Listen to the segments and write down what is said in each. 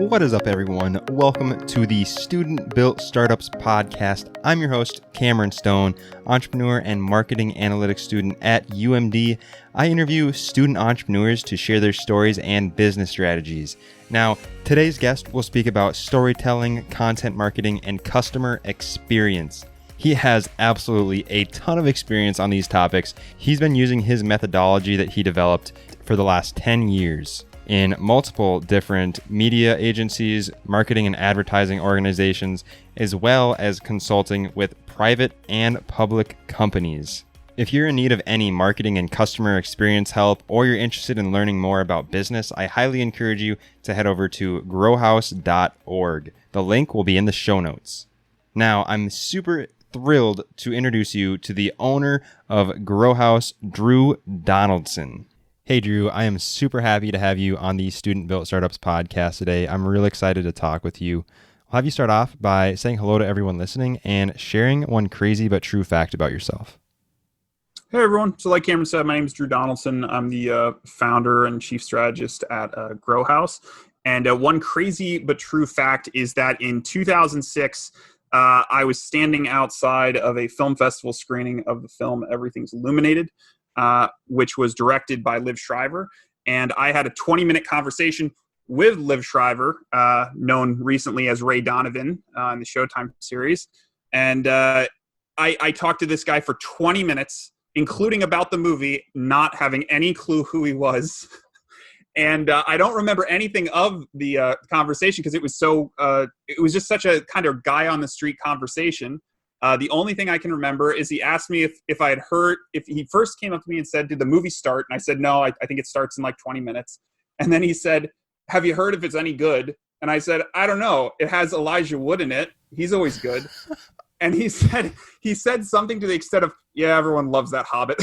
What is up, everyone? Welcome to the Student Built Startups podcast. I'm your host, Cameron Stone, entrepreneur and marketing analytics student at UMD. I interview student entrepreneurs to share their stories and business strategies. Now, today's guest will speak about storytelling, content marketing, and customer experience. He has absolutely a ton of experience on these topics. He's been using his methodology that he developed for the last 10 years in multiple different media agencies, marketing and advertising organizations, as well as consulting with private and public companies. If you're in need of any marketing and customer experience help, or you're interested in learning more about business, I highly encourage you to head over to growhouse.org. The link will be in the show notes. Now, I'm super thrilled to introduce you to the owner of Grow House, Drew Donaldson. Hey, Drew, I am super happy to have you on the Student Built Startups podcast today. I'm really excited to talk with you. I'll have you start off by saying hello to everyone listening and sharing one crazy but true fact about yourself. Hey, everyone. So like Cameron said, my name is Drew Donaldson. I'm the founder and chief strategist at Grow House. And one crazy but true fact is that in 2006, I was standing outside of a film festival screening of the film Everything's Illuminated, which was directed by Liv Schreiber. And I had a 20-minute conversation with Liv Schreiber, known recently as Ray Donovan in the Showtime series. And I talked to this guy for 20 minutes, including about the movie, not having any clue who he was. And I don't remember anything of the conversation because it was just such a kind of guy on the street conversation. The only thing I can remember is he asked me if I had heard, if he first came up to me and said, did the movie start? And I said, no, I think it starts in like 20 minutes. And then he said, have you heard if it's any good? And I said, I don't know. It has Elijah Wood in it. He's always good. And he said something to the extent of, yeah, everyone loves that Hobbit.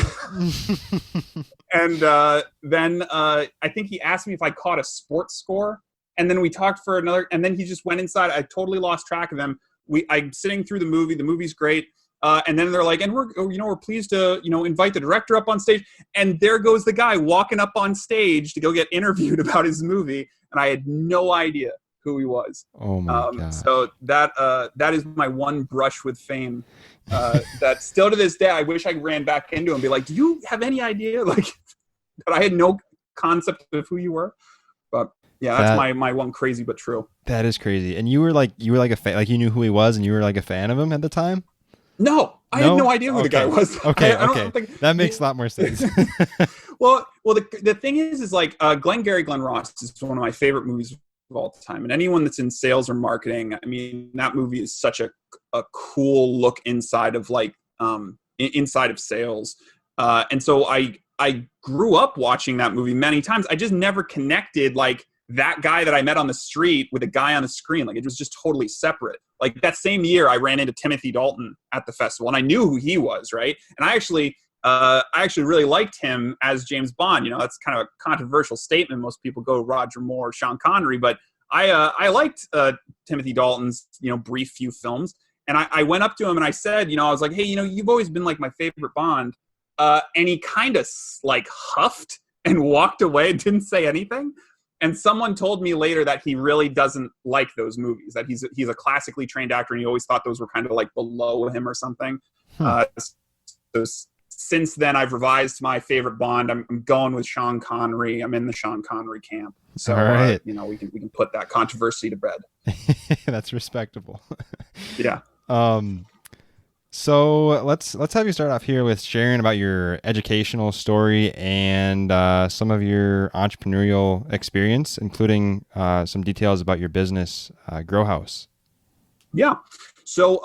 And then I think he asked me if I caught a sports score. And then we talked for another, and then he just went inside. I totally lost track of him. I'm sitting through the movie. The movie's great. And then they're like, and we're pleased to, invite the director up on stage. And there goes the guy walking up on stage to go get interviewed about his movie. And I had no idea who he was. Oh my God. So that is my one brush with fame. That still to this day, I wish I ran back into him and be like, do you have any idea? Like that I had no concept of who you were. But yeah, that's my one crazy but true. That is crazy. And you were like a fan, like you knew who he was and you were like a fan of him at the time? No, I had no idea who the guy was. Okay, that makes a lot more sense. Well, the thing is like Glengarry Glen Ross is one of my favorite movies of all time. And anyone that's in sales or marketing, I mean, that movie is such a cool look inside of like inside of sales. And so I grew up watching that movie many times. I just never connected like that guy that I met on the street with a guy on the screen. Like it was just totally separate. Like that same year I ran into Timothy Dalton at the festival and I knew who he was. Right. And I actually really liked him as James Bond. That's kind of a controversial statement. Most people go Roger Moore or Sean Connery, but I liked Timothy Dalton's, brief few films. And I went up to him and I said, I was like, hey, you've always been like my favorite Bond. And he kind of like huffed and walked away, didn't say anything. And someone told me later that he really doesn't like those movies, that he's a classically trained actor and he always thought those were kind of like below him or something. So since then, I've revised my favorite Bond. I'm going with Sean Connery. I'm in the Sean Connery camp. So, all right. We can put that controversy to bed. That's respectable. Yeah. So let's have you start off here with sharing about your educational story and some of your entrepreneurial experience, including some details about your business, Grow House. Yeah. So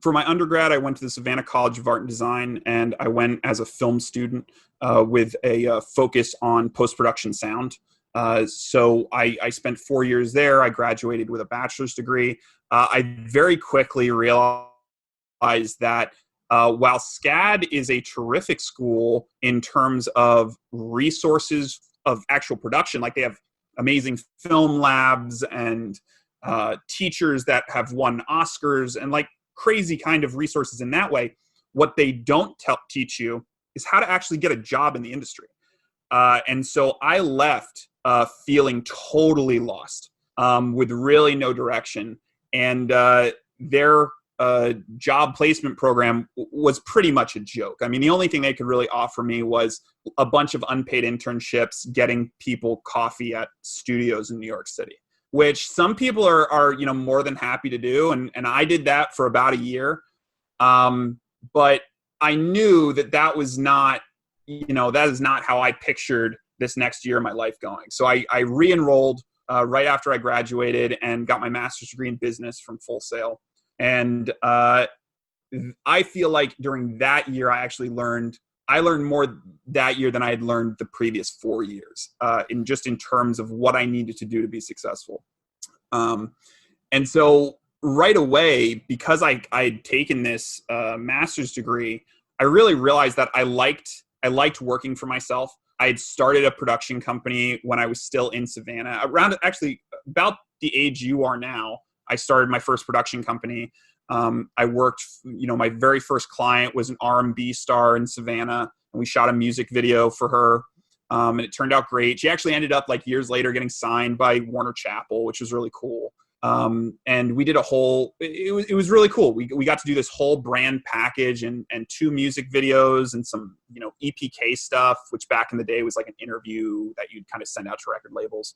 for my undergrad, I went to the Savannah College of Art and Design, and I went as a film student with a focus on post-production sound. So I spent 4 years there. I graduated with a bachelor's degree. I very quickly realized that while SCAD is a terrific school in terms of resources of actual production, like they have amazing film labs and teachers that have won Oscars and like crazy kind of resources in that way, what they don't teach you is how to actually get a job in the industry. And so I left feeling totally lost, with really no direction. And their job placement program was pretty much a joke. I mean, the only thing they could really offer me was a bunch of unpaid internships, getting people coffee at studios in New York City, which some people are more than happy to do. And I did that for about a year. But I knew that was not, that is not how I pictured this next year of my life going. So I re-enrolled right after I graduated and got my master's degree in business from Full Sail. And I feel like during that year, I learned more that year than I had learned the previous 4 years, in terms of what I needed to do to be successful. And so right away, because I'd taken this master's degree, I really realized that I liked working for myself. I had started a production company when I was still in Savannah, around actually about the age you are now. I started my first production company. I worked, my very first client was an R&B star in Savannah, and we shot a music video for her. And it turned out great. She actually ended up years later getting signed by Warner Chappell, which was really cool. And we did it was really cool. We got to do this whole brand package and 2 music videos and some, EPK stuff, which back in the day was like an interview that you'd kind of send out to record labels.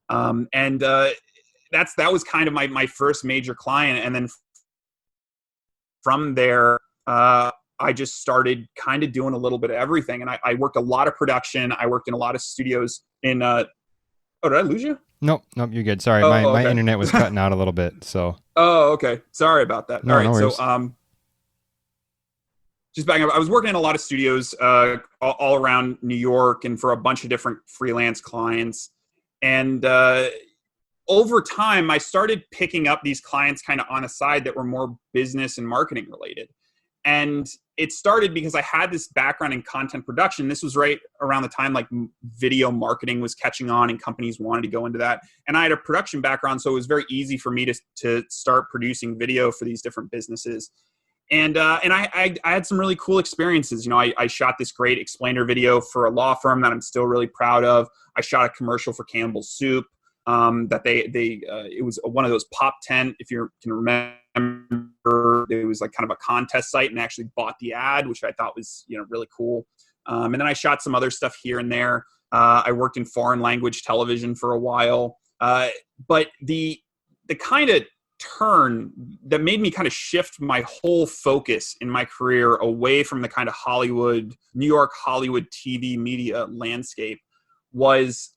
That was kind of my first major client. And then from there, I just started kind of doing a little bit of everything. And I worked a lot of production. I worked in a lot of studios in, oh, did I lose you? Nope, you're good. Sorry, okay. my internet was cutting out a little bit. So. Oh, okay. Sorry about that. No, all right. No worries. So, just backing up, I was working in a lot of studios all around New York and for a bunch of different freelance clients. And over time, I started picking up these clients kind of on the side that were more business and marketing related. And it started because I had this background in content production. This was right around the time video marketing was catching on and companies wanted to go into that. And I had a production background, so it was very easy for me to start producing video for these different businesses. And I had some really cool experiences. I shot this great explainer video for a law firm that I'm still really proud of. I shot a commercial for Campbell's Soup. That it was one of those Pop 10, if you can remember. It was kind of a contest site, and actually bought the ad, which I thought was really cool. And then I shot some other stuff here and there. I worked in foreign language television for a while. But the kind of turn that made me kind of shift my whole focus in my career away from the kind of New York Hollywood TV media landscape was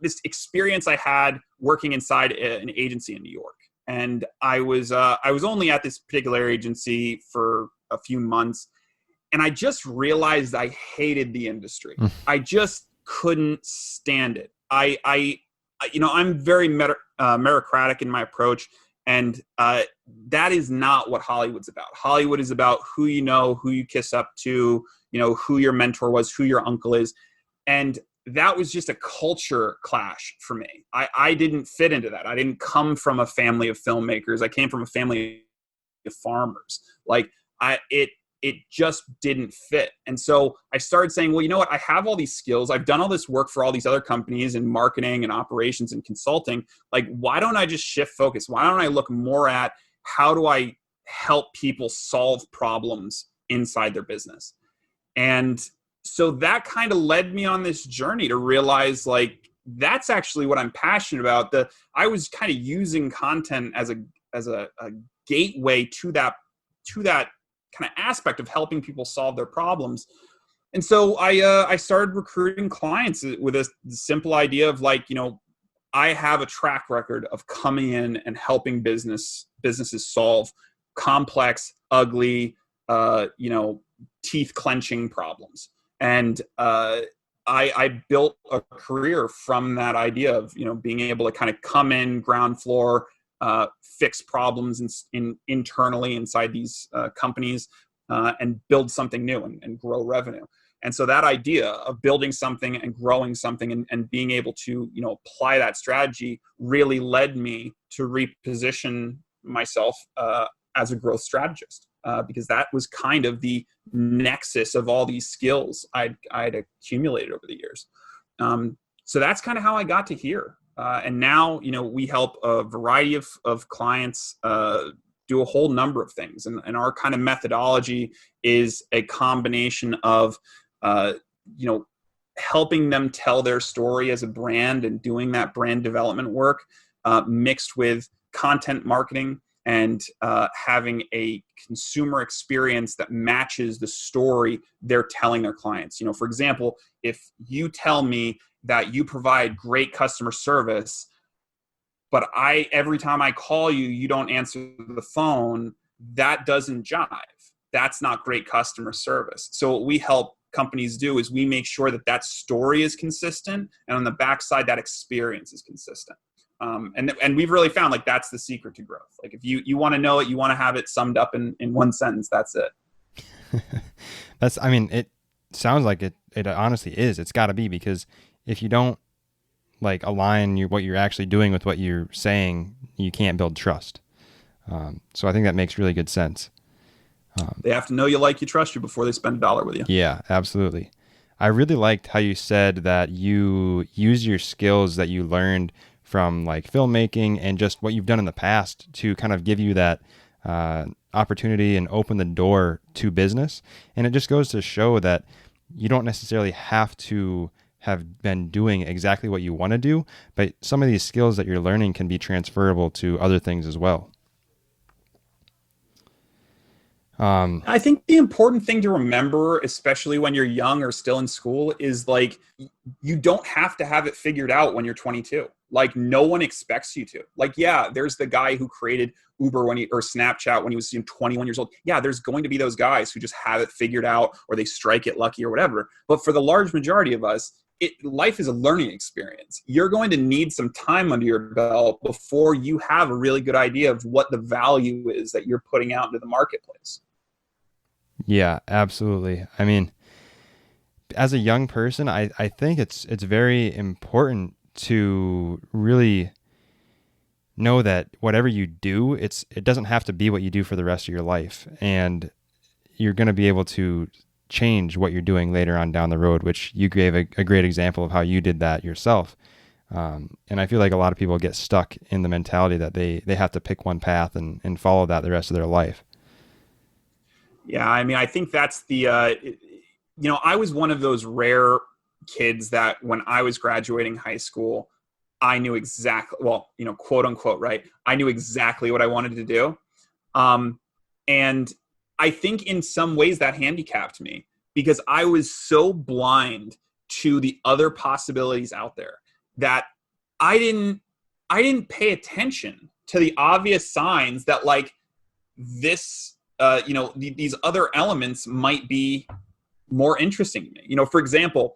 this experience I had working inside an agency in New York. And I was only at this particular agency for a few months, and I just realized I hated the industry. I just couldn't stand it. I'm very meritocratic in my approach, and that is not what Hollywood's about. Hollywood is about who who you kiss up to, who your mentor was, who your uncle is, and that was just a culture clash for me. I didn't fit into that. I didn't come from a family of filmmakers. I came from a family of farmers. It just didn't fit. And so I started saying, well, you know what? I have all these skills. I've done all this work for all these other companies in marketing and operations and consulting. Why don't I just shift focus? Why don't I look more at how do I help people solve problems inside their business? And so that kind of led me on this journey to realize that's actually what I'm passionate about. I was kind of using content as a gateway to that kind of aspect of helping people solve their problems. And so I started recruiting clients with a simple idea of I have a track record of coming in and helping businesses solve complex, ugly, teeth clenching problems. And I built a career from that idea of being able to kind of come in ground floor, fix problems internally inside these companies, and build something new and grow revenue. And so that idea of building something and growing something and being able to apply that strategy really led me to reposition myself as a growth strategist. because that was kind of the nexus of all these skills I'd accumulated over the years. So that's kind of how I got to here. And now, we help a variety of clients do a whole number of things. And our kind of methodology is a combination of, helping them tell their story as a brand and doing that brand development work, mixed with content marketing and having a consumer experience that matches the story they're telling their clients. For example, if you tell me that you provide great customer service, but every time I call you, you don't answer the phone, that doesn't jive. That's not great customer service. So what we help companies do is we make sure that story is consistent, and on the backside, that experience is consistent. And we've really found like that's the secret to growth. Like if you want to know it, you want to have it summed up in one sentence. That's it. It sounds like it honestly is. It's got to be, because if you don't like align what you're actually doing with what you're saying, you can't build trust. So I think that makes really good sense. They have to know you, like you, trust you before they spend $1 with you. Yeah, absolutely. I really liked how you said that you use your skills that you learned from like filmmaking and just what you've done in the past to kind of give you that opportunity and open the door to business. And it just goes to show that you don't necessarily have to have been doing exactly what you want to do, but some of these skills that you're learning can be transferable to other things as well. I think the important thing to remember, especially when you're young or still in school, is like you don't have to have it figured out when you're 22. Like no one expects you to. Like, yeah, there's the guy who created Uber or Snapchat when he was 21 years old. Yeah, there's going to be those guys who just have it figured out, or they strike it lucky or whatever. But for the large majority of us, life is a learning experience. You're going to need some time under your belt before you have a really good idea of what the value is that you're putting out into the marketplace. Yeah, absolutely. I mean, as a young person, I think it's very important to really know that whatever you do, it doesn't have to be what you do for the rest of your life. And you're going to be able to change what you're doing later on down the road, which you gave a great example of how you did that yourself. And I feel like a lot of people get stuck in the mentality that they have to pick one path and follow that the rest of their life. Yeah, I mean, I think that's the, I was one of those rare kids that when I was graduating high school, I knew exactly, quote unquote, right? I knew exactly what I wanted to do. And I think in some ways that handicapped me because I was so blind to the other possibilities out there that I didn't pay attention to the obvious signs that like this, these other elements might be more interesting to me. For example,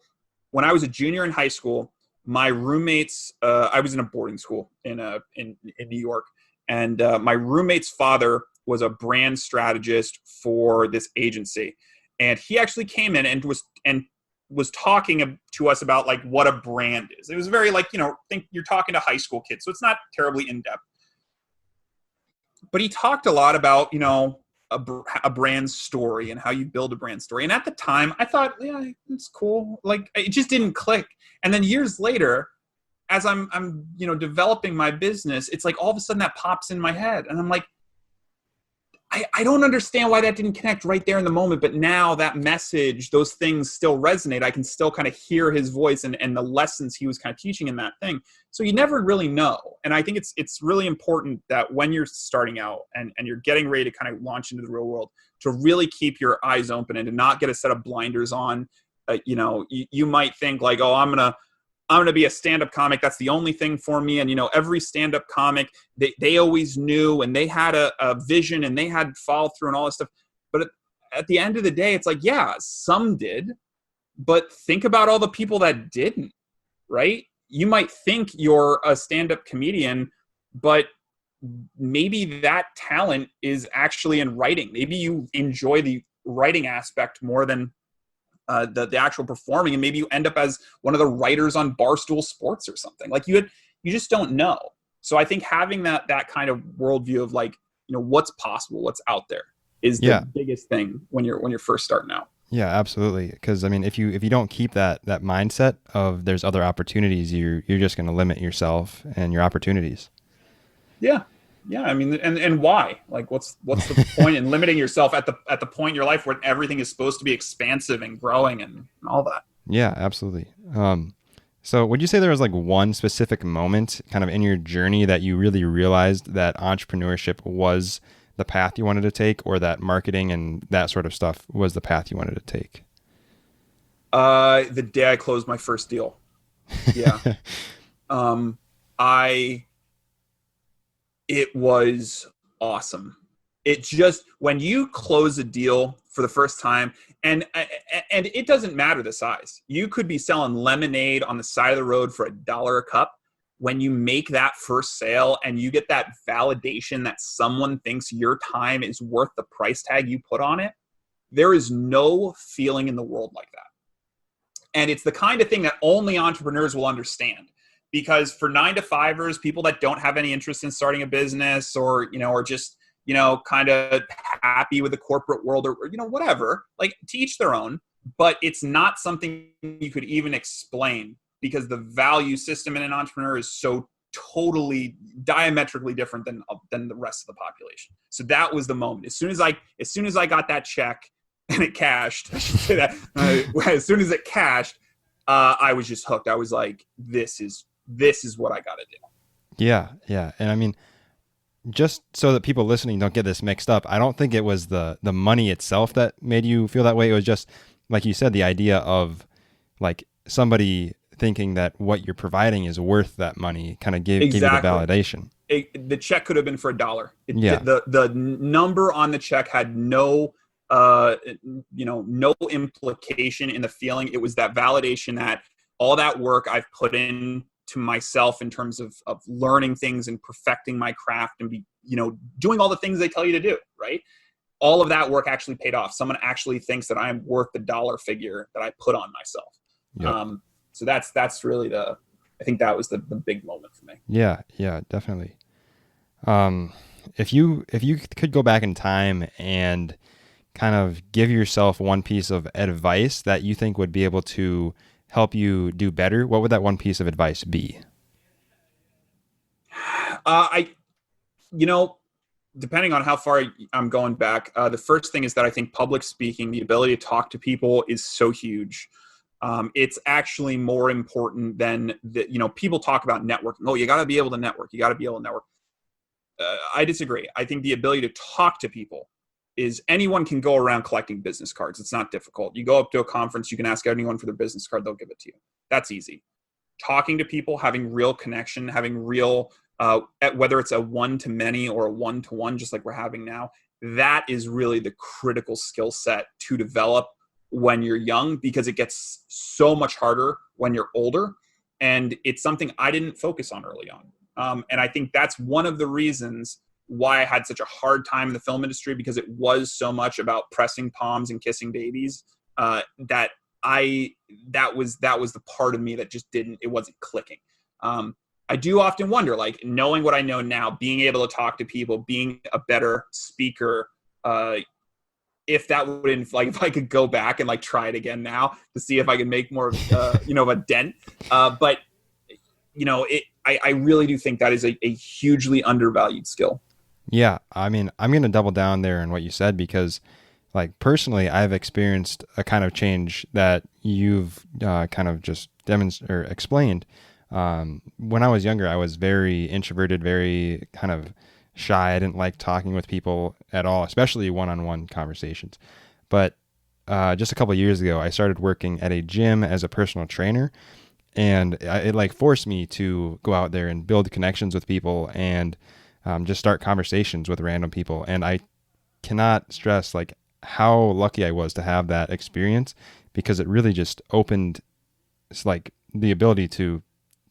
when I was a junior in high school, my roommates, I was in a boarding school in New York, and my roommate's father was a brand strategist for this agency. And he actually came in and was talking to us about like what a brand is. It was very like, think you're talking to high school kids. So it's not terribly in depth, but he talked a lot about, a brand story and how you build a brand story. And at the time I thought, yeah, it's cool. Like it just didn't click. And then years later, as I'm developing my business, it's like all of a sudden that pops in my head and I'm like, I don't understand why that didn't connect right there in the moment, but now that message, those things still resonate. I can still kind of hear his voice and the lessons he was kind of teaching in that thing. So you never really know. And I think it's really important that when you're starting out and you're getting ready to kind of launch into the real world, to really keep your eyes open and to not get a set of blinders on. You might think like, oh, I'm going to be a stand-up comic. That's the only thing for me. And, every stand-up comic, they always knew and they had a vision and they had follow through and all this stuff. But at the end of the day, it's like, yeah, some did, but think about all the people that didn't, right? You might think you're a stand-up comedian, but maybe that talent is actually in writing. Maybe you enjoy the writing aspect more than the actual performing, and maybe you end up as one of the writers on Barstool Sports or something. Like you just don't know. So I think having that kind of worldview of like, what's possible, what's out there, is Yeah. the biggest thing when you're first starting out. Yeah, absolutely. Because I mean, if you don't keep that mindset of there's other opportunities, you're just going to limit yourself and your opportunities. Yeah. Yeah. I mean, and why? Like, what's the point in limiting yourself at the point in your life where everything is supposed to be expansive and growing and all that? Yeah, absolutely. So would you say there was like one specific moment kind of in your journey that you really realized that entrepreneurship was the path you wanted to take, or that marketing and that sort of stuff was the path you wanted to take? The day I closed my first deal. Yeah. It was awesome. It just, when you close a deal for the first time, and it doesn't matter the size. You could be selling lemonade on the side of the road for $1 a cup. When you make that first sale and you get that validation that someone thinks your time is worth the price tag you put on it, there is no feeling in the world like that. And it's the kind of thing that only entrepreneurs will understand. Because for 9-to-5ers, people that don't have any interest in starting a business, or just, kind of happy with the corporate world, or whatever, like, to each their own, but it's not something you could even explain, because the value system in an entrepreneur is so totally diametrically different than the rest of the population. So that was the moment. As soon as I got that check and it cashed, I should say that, as soon as it cashed, I was just hooked. I was like, this is what I got to do. Yeah. Yeah. And I mean, just so that people listening don't get this mixed up, I don't think it was the money itself that made you feel that way. It was just, like you said, the idea of like somebody thinking that what you're providing is worth that money kind of gave you the validation. The check could have been for $1. Yeah. The number on the check had no implication in the feeling. It was that validation that all that work I've put in to myself in terms of learning things and perfecting my craft and doing all the things they tell you to do, right? All of that work actually paid off. Someone actually thinks that I'm worth the dollar figure that I put on myself. Yep. So that's really I think that was the big moment for me. Yeah. Yeah, definitely. If you could go back in time and kind of give yourself one piece of advice that you think would be able to help you do better, what would that one piece of advice be? Depending on how far I'm going back, the first thing is that I think public speaking, the ability to talk to people, is so huge. It's actually more important than people talk about networking. Oh, you got to be able to network. You got to be able to network. I disagree. I think the ability to talk to people is, anyone can go around collecting business cards. It's not difficult. You go up to a conference, you can ask anyone for their business card, they'll give it to you. That's easy. Talking to people, having real connection, having real, whether it's a one-to-many or a one-to-one, just like we're having now, that is really the critical skill set to develop when you're young, because it gets so much harder when you're older. And it's something I didn't focus on early on. And I think that's one of the reasons why I had such a hard time in the film industry, because it was so much about pressing palms and kissing babies, that was the part of me that just wasn't clicking. I do often wonder, like, knowing what I know now, being able to talk to people, being a better speaker, if that wouldn't, like, if I could go back and like try it again now to see if I could make more of a dent. But I really do think that is a hugely undervalued skill. Yeah. I mean, I'm going to double down there on what you said, because like personally, I've experienced a kind of change that you've kind of just demonstrated or explained. When I was younger, I was very introverted, very kind of shy. I didn't like talking with people at all, especially one-on-one conversations. But just a couple of years ago, I started working at a gym as a personal trainer, and it like forced me to go out there and build connections with people and just start conversations with random people. And I cannot stress like how lucky I was to have that experience, because it really just opened like the ability to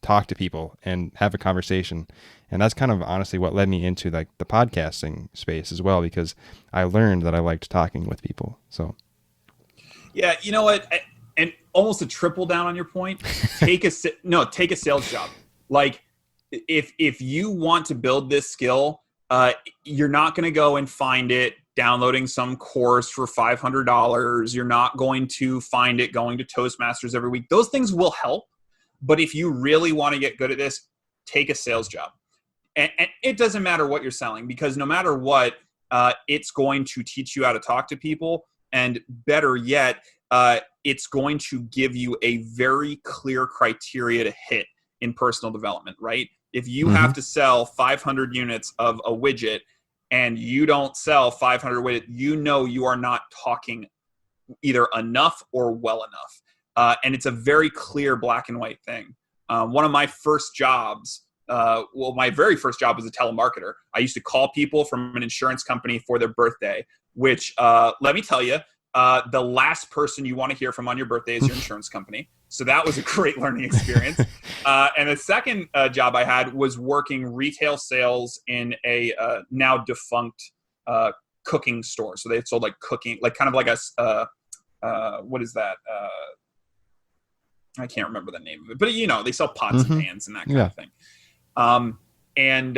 talk to people and have a conversation. And that's kind of honestly what led me into like the podcasting space as well, because I learned that I liked talking with people. So yeah, you know what? And almost to triple down on your point, take a sales job. Like, if you want to build this skill, you're not going to go and find it downloading some course for $500. You're not going to find it going to Toastmasters every week. Those things will help. But if you really want to get good at this, take a sales job. And it doesn't matter what you're selling, because no matter what, it's going to teach you how to talk to people. And better yet, it's going to give you a very clear criteria to hit in personal development, right? If you have to sell 500 units of a widget and you don't sell 500 widgets, you know you are not talking either enough or well enough. And it's a very clear black and white thing. One of my first jobs, my very first job was a telemarketer. I used to call people from an insurance company for their birthday, which, let me tell you, the last person you want to hear from on your birthday is your insurance company. So that was a great learning experience. And the second job I had was working retail sales in a now defunct cooking store. So they sold like cooking, like kind of like a, what is that? I can't remember the name of it, but they sell pots and pans and that kind of thing. And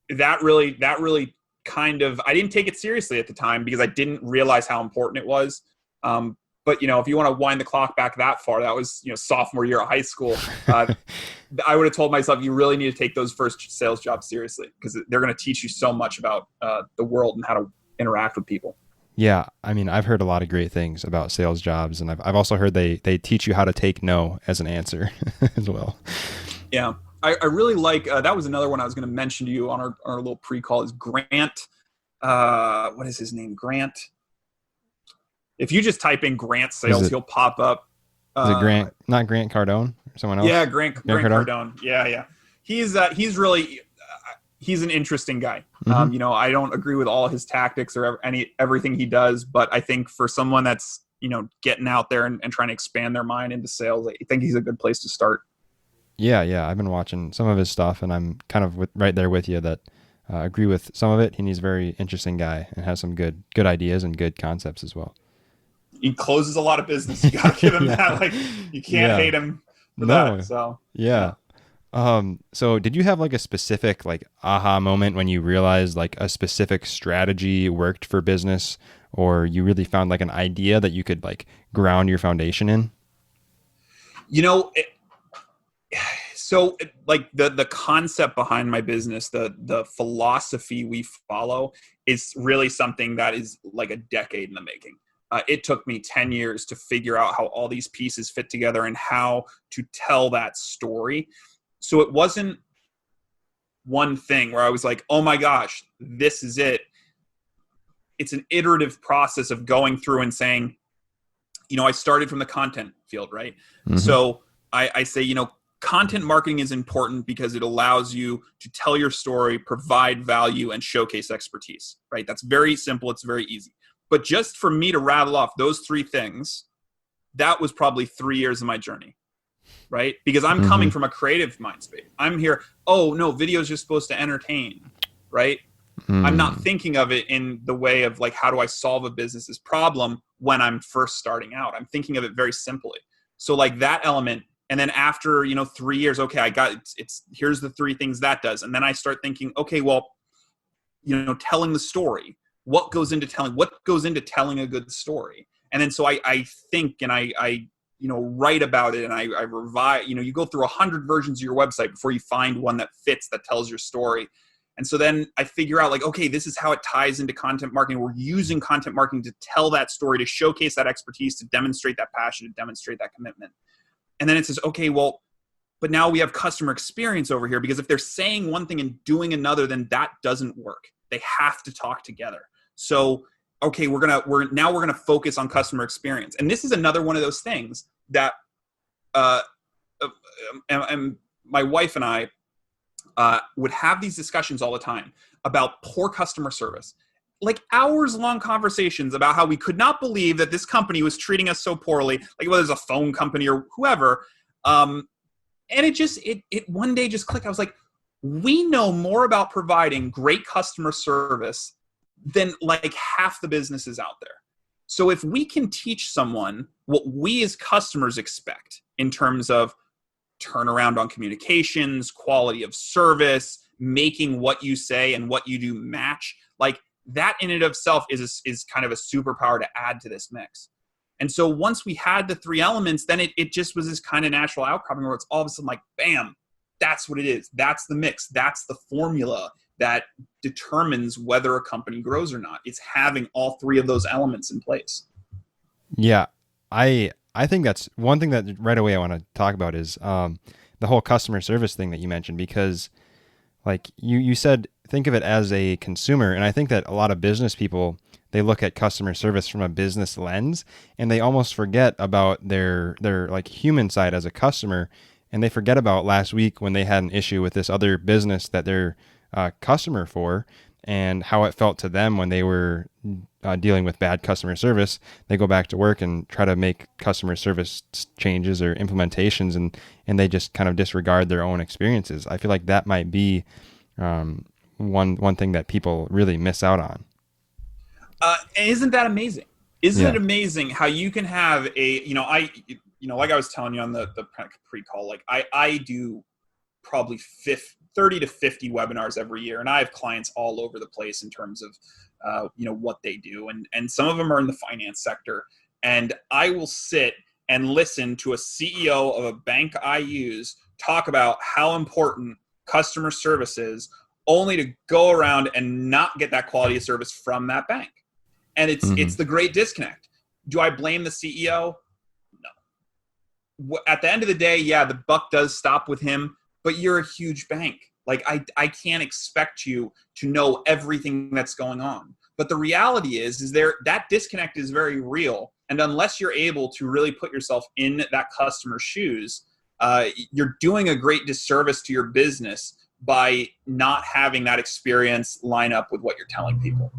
that really kind of, I didn't take it seriously at the time because I didn't realize how important it was. But if you want to wind the clock back that far, that was, sophomore year of high school. I would have told myself, you really need to take those first sales jobs seriously, because they're going to teach you so much about the world and how to interact with people. Yeah. I mean, I've heard a lot of great things about sales jobs, and I've also heard they teach you how to take no as an answer as well. Yeah. I really like, that was another one I was going to mention to you on our little pre-call, is Grant. What is his name? Grant. If you just type in Grant Sales, he'll pop up. Is it Grant, not Grant Cardone or someone else? Yeah, Grant Cardone. Yeah. He's really, he's an interesting guy. I don't agree with all his tactics or everything he does, but I think for someone that's, getting out there and trying to expand their mind into sales, I think he's a good place to start. Yeah. I've been watching some of his stuff, and I'm kind of right there with you that agree with some of it. And he's a very interesting guy and has some good ideas and good concepts as well. He closes a lot of business. You got to give him that. Like, you can't hate him for that. So, yeah. So did you have like a specific like aha moment when you realized like a specific strategy worked for business, or you really found like an idea that you could like ground your foundation in? So like the concept behind my business, the philosophy we follow is really something that is like a decade in the making. It took me 10 years to figure out how all these pieces fit together and how to tell that story. So it wasn't one thing where I was like, oh my gosh, this is it. It's an iterative process of going through and saying, I started from the content field, right? So I say, content marketing is important because it allows you to tell your story, provide value, and showcase expertise, right? That's very simple. It's very easy. But just for me to rattle off those three things, that was probably 3 years of my journey, right? Because I'm coming from a creative mind space. I'm here, oh, no, video is just supposed to entertain, right? I'm not thinking of it in the way of like, how do I solve a business's problem when I'm first starting out? I'm thinking of it very simply. So like that element. And then after, 3 years, okay, I got it's here's the three things that does. And then I start thinking, okay, well, telling the story. What goes into telling a good story? And then so I think and I write about it, and I revise, you go through 100 versions of your website before you find one that fits, that tells your story. And so then I figure out like, okay, this is how it ties into content marketing. We're using content marketing to tell that story, to showcase that expertise, to demonstrate that passion, to demonstrate that commitment. And then it says, okay, well, but now we have customer experience over here, because if they're saying one thing and doing another, then that doesn't work. They have to talk together. So, okay, we're gonna focus on customer experience. And this is another one of those things that and my wife and I would have these discussions all the time about poor customer service. Like hours-long conversations about how we could not believe that this company was treating us so poorly, like whether it's a phone company or whoever. And it one day just clicked. I was like, we know more about providing great customer service than like half the businesses out there. So if we can teach someone what we as customers expect in terms of turnaround on communications, quality of service, making what you say and what you do match, like that in and of itself is kind of a superpower to add to this mix. And so once we had the three elements, then it just was this kind of natural outcropping where it's all of a sudden like, bam, that's what it is. That's the mix. That's the formula that determines whether a company grows or not. It's having all three of those elements in place. Yeah, I think that's one thing that right away I want to talk about is the whole customer service thing that you mentioned, because like you said, think of it as a consumer. And I think that a lot of business people, they look at customer service from a business lens and they almost forget about their like human side as a customer. And they forget about last week when they had an issue with this other business that they're a customer for and how it felt to them when they were dealing with bad customer service. They go back to work and try to make customer service changes or implementations, and they just kind of disregard their own experiences. I feel like that might be one thing that people really miss out on. Isn't that amazing? Isn't it amazing how you can have like I was telling you on the pre-call, like I do probably 30 to 50 webinars every year, and I have clients all over the place in terms of what they do, and some of them are in the finance sector, and I will sit and listen to a CEO of a bank I use talk about how important customer service is, only to go around and not get that quality of service from that bank. And it's the great disconnect. Do I blame the CEO? No. At the end of the day, yeah, the buck does stop with him, but you're a huge bank. Like I can't expect you to know everything that's going on. But the reality is that disconnect is very real. And unless you're able to really put yourself in that customer's shoes, you're doing a great disservice to your business by not having that experience line up with what you're telling people.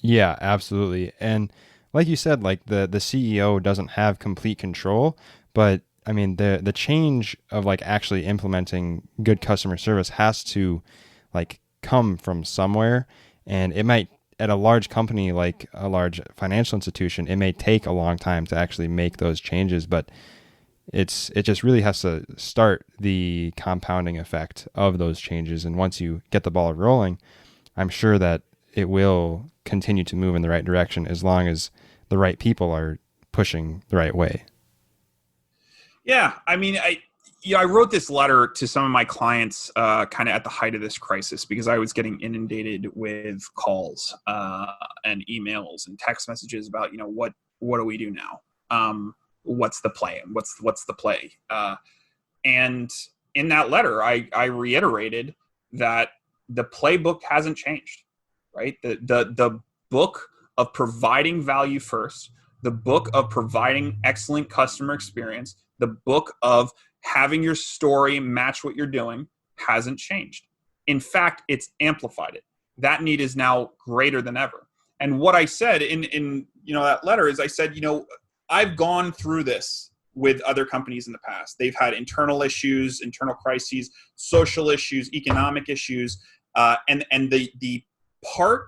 Yeah, absolutely. And like you said, like the CEO doesn't have complete control, but I mean, the change of like actually implementing good customer service has to like come from somewhere. And it might, at a large company, like a large financial institution, it may take a long time to actually make those changes, but it just really has to start the compounding effect of those changes. And once you get the ball rolling, I'm sure that it will continue to move in the right direction as long as the right people are pushing the right way. Yeah, I mean, I wrote this letter to some of my clients kind of at the height of this crisis because I was getting inundated with calls and emails and text messages about, what do we do now? What's the play? What's the play? And in that letter, I reiterated that the playbook hasn't changed, right? The book of providing value first, the book of providing excellent customer experience, the book of having your story match what you're doing hasn't changed. In fact, it's amplified it. That need is now greater than ever. And what I said in that letter is I said, I've gone through this with other companies in the past. They've had internal issues, internal crises, social issues, economic issues, and the part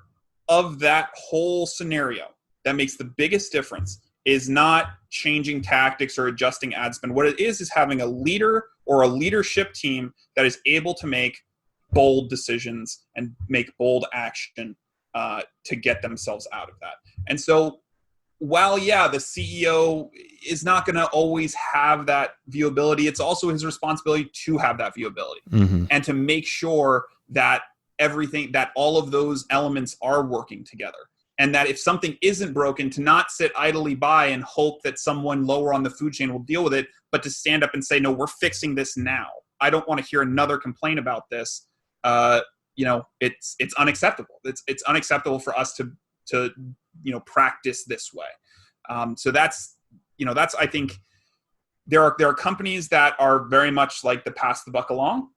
of that whole scenario that makes the biggest difference is not changing tactics or adjusting ad spend. What it is having a leader or a leadership team that is able to make bold decisions and make bold action to get themselves out of that. And so while, the CEO is not going to always have that viewability, it's also his responsibility to have that viewability and to make sure that all of those elements are working together. And that if something isn't broken, to not sit idly by and hope that someone lower on the food chain will deal with it, but to stand up and say, no, we're fixing this now. I don't want to hear another complaint about this. It's unacceptable. It's unacceptable for us to practice this way. So that's I think there are companies that are very much like the pass the buck along.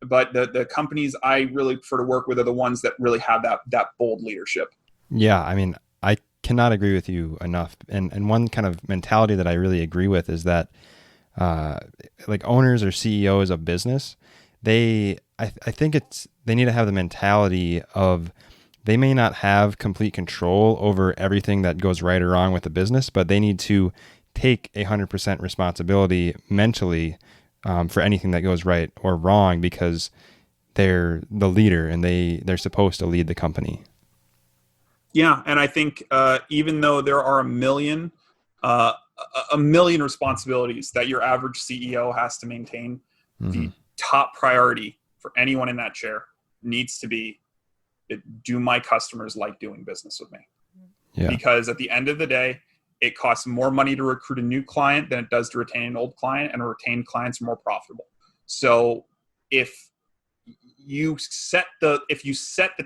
But the companies I really prefer to work with are the ones that really have that bold leadership. Yeah, I mean, I cannot agree with you enough. And one kind of mentality that I really agree with is that like owners or CEOs of business, I think they need to have the mentality of they may not have complete control over everything that goes right or wrong with the business, but they need to take 100% responsibility mentally for anything that goes right or wrong, because they're the leader and they're supposed to lead the company. Yeah, and I think even though there are uh, a million responsibilities that your average CEO has to maintain, the top priority for anyone in that chair needs to be, do my customers like doing business with me? Yeah. Because at the end of the day, it costs more money to recruit a new client than it does to retain an old client, and retained clients are more profitable. So if you set the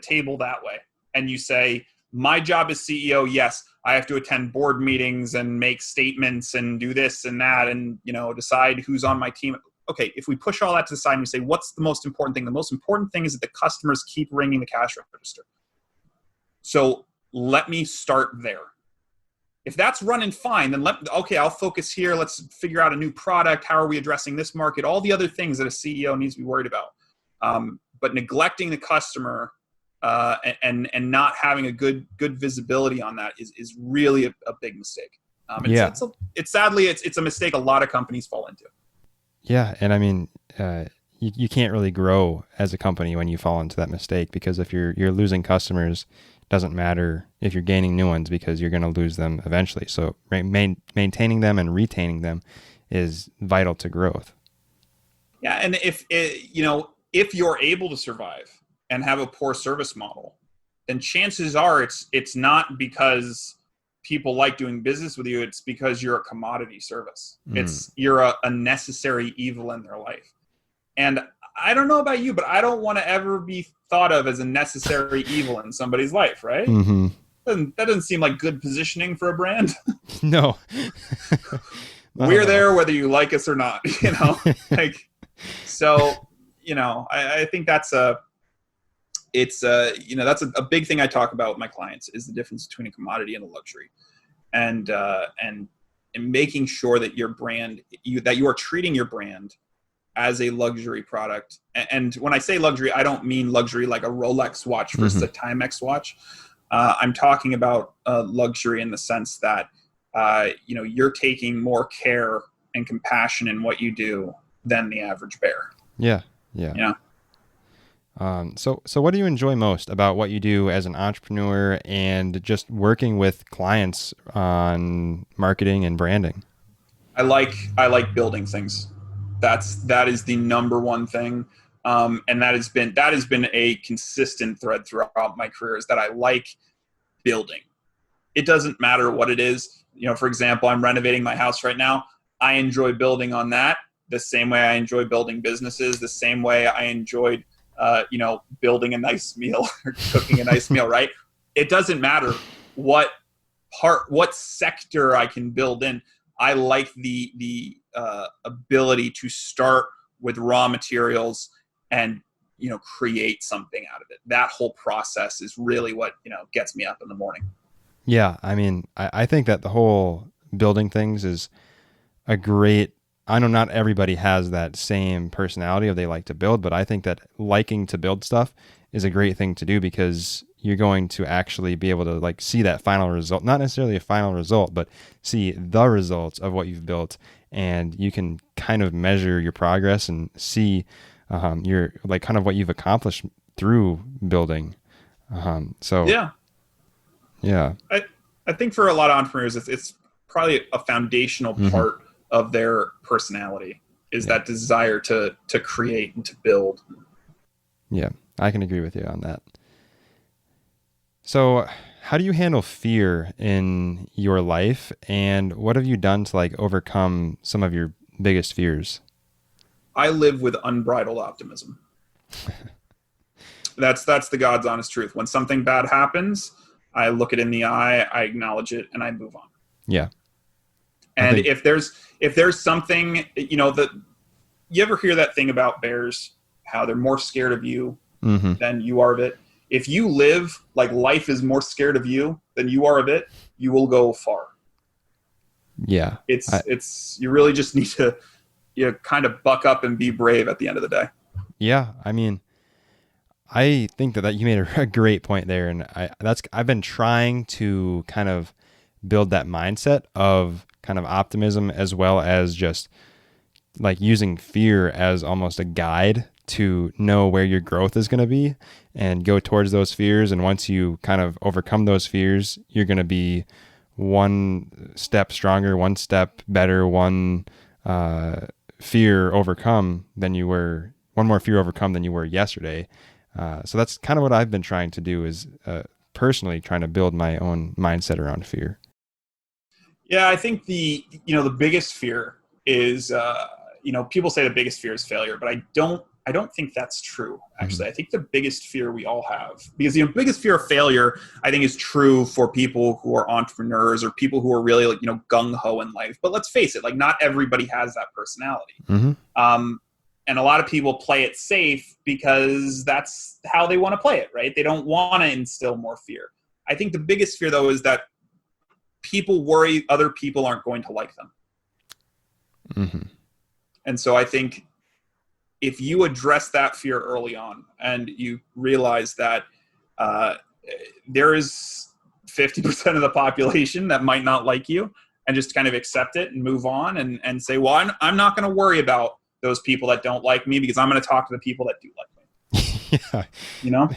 table that way and you say, my job as CEO, yes, I have to attend board meetings and make statements and do this and that and, decide who's on my team. Okay, if we push all that to the side and we say, what's the most important thing? The most important thing is that the customers keep ringing the cash register. So let me start there. If that's running fine, then I'll focus here. Let's figure out a new product. How are we addressing this market? All the other things that a CEO needs to be worried about. But neglecting the customer and not having a good visibility on that is really a big mistake. Sadly it's a mistake a lot of companies fall into. Yeah, and I mean, you can't really grow as a company when you fall into that mistake, because if you're losing customers, it doesn't matter if you're gaining new ones, because you're going to lose them eventually. So maintaining them and retaining them is vital to growth. Yeah, and if you're able to survive and have a poor service model, then chances are it's not because people like doing business with you. It's because you're a commodity service. You're a necessary evil in their life. And I don't know about you, but I don't want to ever be thought of as a necessary evil in somebody's life, right? Mm-hmm. That doesn't seem like good positioning for a brand. No. We're there whether you like us or not, So, I think that's that's a big thing I talk about with my clients, is the difference between a commodity and a luxury, and making sure that your brand, that you are treating your brand as a luxury product. And when I say luxury, I don't mean luxury like a Rolex watch versus a Timex watch. I'm talking about luxury in the sense that you're taking more care and compassion in what you do than the average bear. Yeah. So what do you enjoy most about what you do as an entrepreneur and just working with clients on marketing and branding? I like building things. That is the number one thing. And that has been a consistent thread throughout my career, is that I like building. It doesn't matter what it is. For example, I'm renovating my house right now. I enjoy building on that the same way I enjoy building businesses, the same way I enjoyed building a nice meal or cooking a nice meal, right? It doesn't matter what sector I can build in. I like the ability to start with raw materials and, create something out of it. That whole process is really what, gets me up in the morning. Yeah. I mean, I think that the whole building things is a great, I know not everybody has that same personality of they like to build, but I think that liking to build stuff is a great thing to do, because you're going to actually be able to see that final result, not necessarily a final result, but see the results of what you've built. And you can kind of measure your progress and see your kind of what you've accomplished through building. Yeah. I think for a lot of entrepreneurs, it's probably a foundational part of their personality is that desire to create and to build. Yeah, I can agree with you on that. So how do you handle fear in your life, and what have you done to overcome some of your biggest fears? I live with unbridled optimism. That's the God's honest truth. When something bad happens, I look it in the eye, I acknowledge it, and I move on. Yeah. And if there's something, that you ever hear that thing about bears, how they're more scared of you than you are of it. If you live like life is more scared of you than you are of it, you will go far. Yeah. You really just need to kind of buck up and be brave at the end of the day. Yeah. I mean, I think that you made a great point there. And I've been trying to kind of build that mindset of kind of optimism, as well as just using fear as almost a guide to know where your growth is going to be and go towards those fears. And once you kind of overcome those fears, you're going to be one step stronger, one step better, one fear overcome than you were, one more fear overcome than you were yesterday. So that's kind of what I've been trying to do, is personally trying to build my own mindset around fear. Yeah, I think the biggest fear is, people say the biggest fear is failure, but I don't think that's true, actually. I think the biggest fear we all have, because the biggest fear of failure, I think, is true for people who are entrepreneurs or people who are really gung-ho in life. But let's face it, not everybody has that personality. And a lot of people play it safe because that's how they want to play it, right? They don't want to instill more fear. I think the biggest fear, though, is that people worry other people aren't going to like them. And so I think if you address that fear early on and you realize that there is 50% of the population that might not like you, and just kind of accept it and move on and say, well, I'm not going to worry about those people that don't like me because I'm going to talk to the people that do like me. Yeah.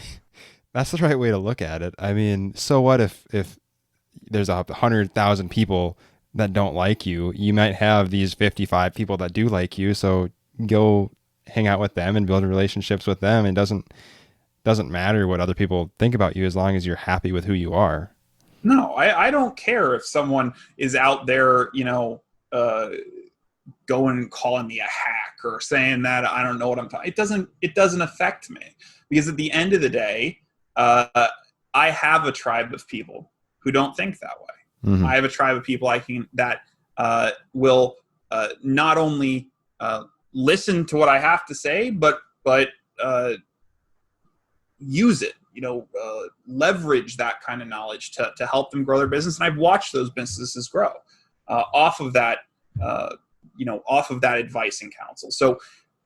That's the right way to look at it. I mean, so what if there's 100,000 people that don't like you? You might have these 55 people that do like you. So go hang out with them and build relationships with them. It doesn't matter what other people think about you as long as you're happy with who you are. No, I don't care if someone is out there, going and calling me a hack or saying that I don't know what I'm talking. It doesn't affect me, because at the end of the day, I have a tribe of people who don't think that way. I have a tribe of people that will not only listen to what I have to say, but use it, leverage that kind of knowledge to help them grow their business. And I've watched those businesses grow off of that advice and counsel. So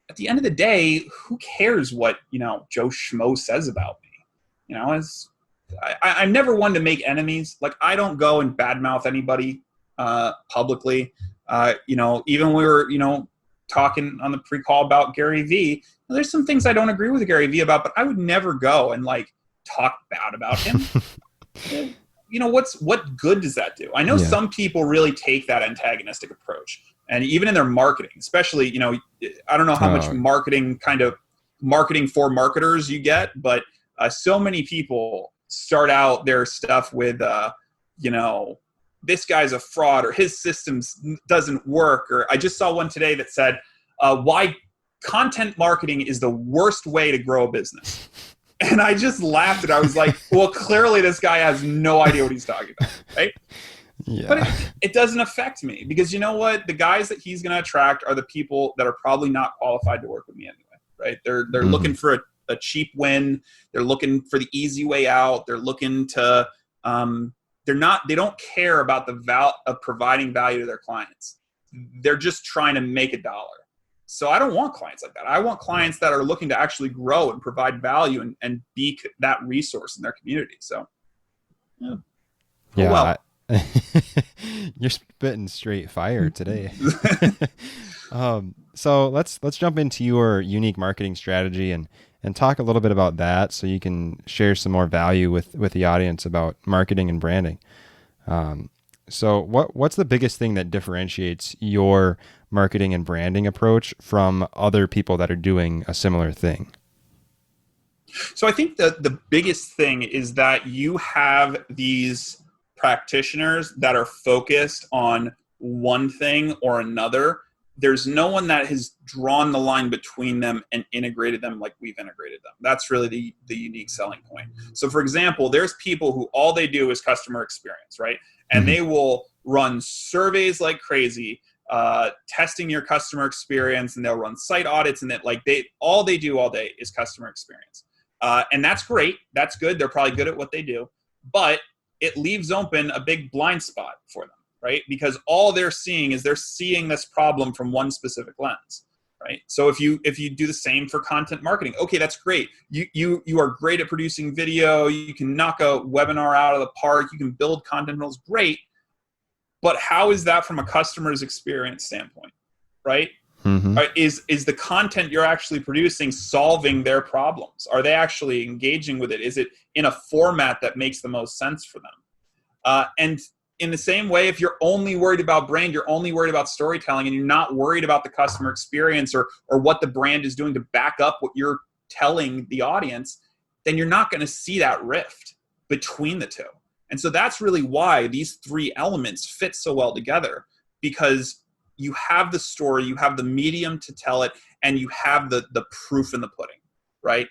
at the end of the day, who cares what, Joe Schmo says about me? I'm never one to make enemies. I don't go and badmouth anybody publicly. Even we were, talking on the pre-call about Gary Vee. There's some things I don't agree with Gary Vee about, but I would never go and talk bad about him. What good does that do? I know some people really take that antagonistic approach, and even in their marketing, especially, I don't know how much marketing for marketers you get, but so many people start out their stuff with, this guy's a fraud, or his systems doesn't work. Or I just saw one today that said, why content marketing is the worst way to grow a business. And I just laughed and I was like, well, clearly this guy has no idea what he's talking about, right? Yeah. But it doesn't affect me, because you know what? The guys that he's going to attract are the people that are probably not qualified to work with me anyway, right? They're looking for a cheap win. They're looking for the easy way out. They're looking to, they don't care about the of providing value to their clients. They're just trying to make a dollar. So I don't want clients like that. I want clients that are looking to actually grow and provide value and be that resource in their community. So, yeah. You're spitting straight fire today. So let's jump into your unique marketing strategy and talk a little bit about that, so you can share some more value with the audience about marketing and branding. So what's the biggest thing that differentiates your marketing and branding approach from other people that are doing a similar thing? So I think that the biggest thing is that you have these practitioners that are focused on one thing or another. There's no one that has drawn the line between them and integrated them like we've integrated them. That's really the unique selling point. So for example, there's people who all they do is customer experience, right? And they will run surveys like crazy, testing your customer experience, and they'll run site audits, and all they do all day is customer experience. And that's great. That's good. They're probably good at what they do, but it leaves open a big blind spot for them, right? Because all they're seeing this problem from one specific lens, right? So if you do the same for content marketing, okay, that's great. You are great at producing video. You can knock a webinar out of the park. You can build content models, great. But how is that from a customer's experience standpoint, right? Mm-hmm. Is the content you're actually producing solving their problems? Are they actually engaging with it? Is it in a format that makes the most sense for them? And in the same way, if you're only worried about brand, you're only worried about storytelling, and you're not worried about the customer experience or what the brand is doing to back up what you're telling the audience, then you're not going to see that rift between the two. And so that's really why these three elements fit so well together, because you have the story, you have the medium to tell it, and you have the proof in the pudding, right?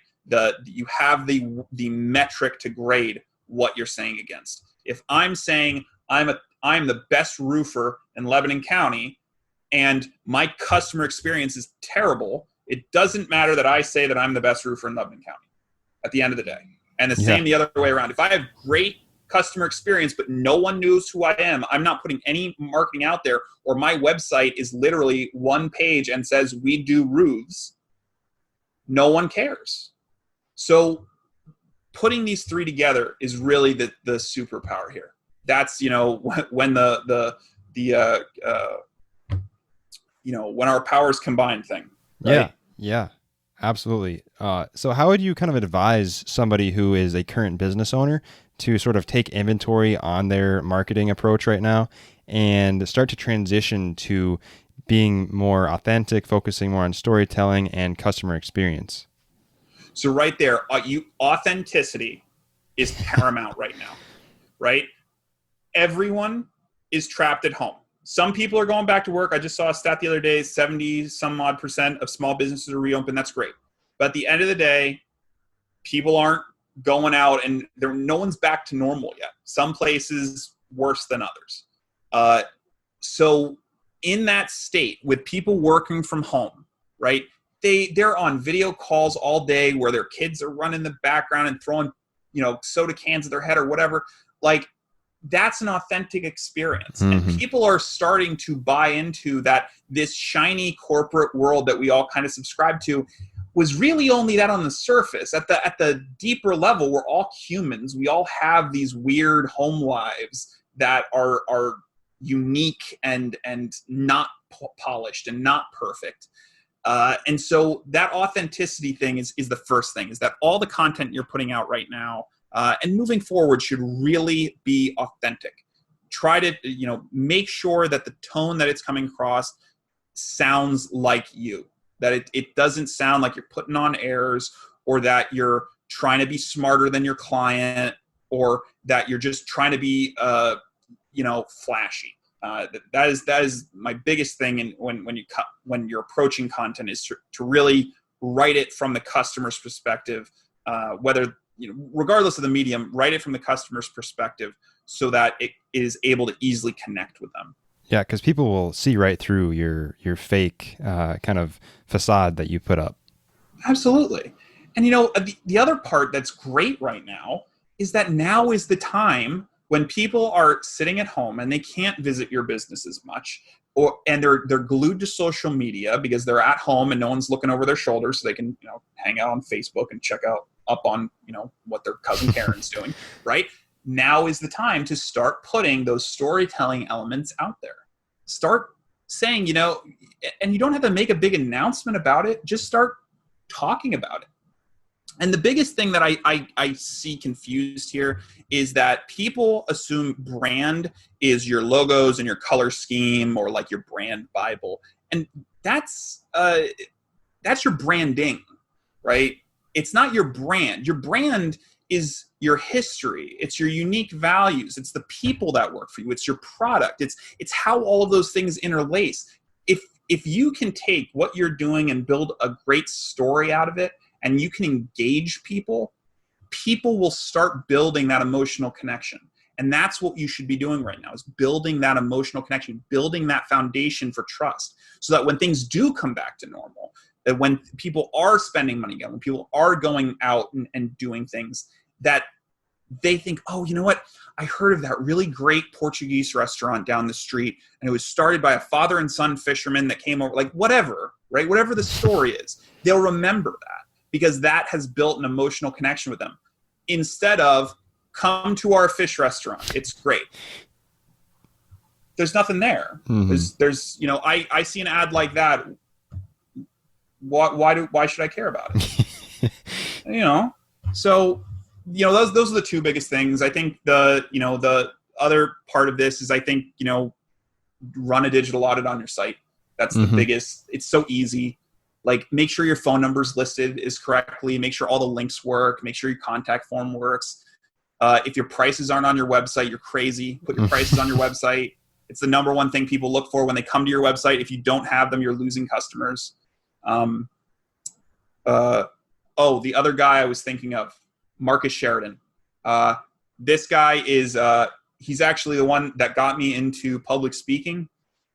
You have the metric to grade what you're saying against. If I'm saying I'm the best roofer in Lebanon County and my customer experience is terrible, it doesn't matter that I say that I'm the best roofer in Lebanon County at the end of the day. And the same the other way around. If I have great customer experience, but no one knows who I am, I'm not putting any marketing out there, or my website is literally one page and says we do roofs, no one cares. So putting these three together is really the superpower here. That's, when when our powers combine thing. Right? Yeah, absolutely. So how would you kind of advise somebody who is a current business owner to sort of take inventory on their marketing approach right now and start to transition to being more authentic, focusing more on storytelling and customer experience? So right there, authenticity is paramount right now, right? Everyone is trapped at home. Some people are going back to work. I just saw a stat the other day, 70 some odd % of small businesses are reopened. That's great. But at the end of the day, people aren't going out, and no one's back to normal yet. Some places worse than others. So in that state, with people working from home, right? They're on video calls all day where their kids are running in the background and throwing, soda cans at their head or whatever. Like, that's an authentic experience. Mm-hmm. And people are starting to buy into that. This shiny corporate world that we all kind of subscribe to was really only that on the surface. At the deeper level, we're all humans. We all have these weird home lives that are unique and not polished and not perfect. And so that authenticity thing is the first thing, is that all the content you're putting out right now and moving forward should really be authentic. Try to, make sure that the tone that it's coming across sounds like you, that it doesn't sound like you're putting on airs, or that you're trying to be smarter than your client, or that you're just trying to be, flashy. That is my biggest thing. And when you're approaching content, is to really write it from the customer's perspective, regardless of the medium, write it from the customer's perspective so that it is able to easily connect with them. Yeah, because people will see right through your fake kind of facade that you put up. Absolutely. And the other part that's great right now is that now is the time when people are sitting at home and they can't visit your business as much, and they're glued to social media because they're at home and no one's looking over their shoulders, so they can hang out on Facebook and check out up on what their cousin Karen's doing. Right now is the time to start putting those storytelling elements out there. Start saying, and you don't have to make a big announcement about it. Just start talking about it. And the biggest thing that I see confused here is that people assume brand is your logos and your color scheme, or like your brand Bible. And that's your branding, right? It's not your brand. Your brand is your history. It's your unique values. It's the people that work for you. It's your product. It's how all of those things interlace. If you can take what you're doing and build a great story out of it, and you can engage people will start building that emotional connection. And that's what you should be doing right now, is building that emotional connection, building that foundation for trust, so that when things do come back to normal, that when people are spending money again, when people are going out and doing things, that they think, oh, you know what? I heard of that really great Portuguese restaurant down the street, and it was started by a father and son fisherman that came over, like whatever, right? Whatever the story is, they'll remember that, because that has built an emotional connection with them. Instead of, come to our fish restaurant, it's great. There's nothing there. Mm-hmm. There's I see an ad like that why should I care about it? So those are the two biggest things. I think the other part of this is, I think, run a digital audit on your site. That's the biggest. It's so easy. Like, make sure your phone number is listed correctly. Make sure all the links work. Make sure your contact form works. If your prices aren't on your website, you're crazy. Put your prices on your website. It's the number one thing people look for when they come to your website. If you don't have them, you're losing customers. The other guy I was thinking of, Marcus Sheridan. This guy is he's actually the one that got me into public speaking.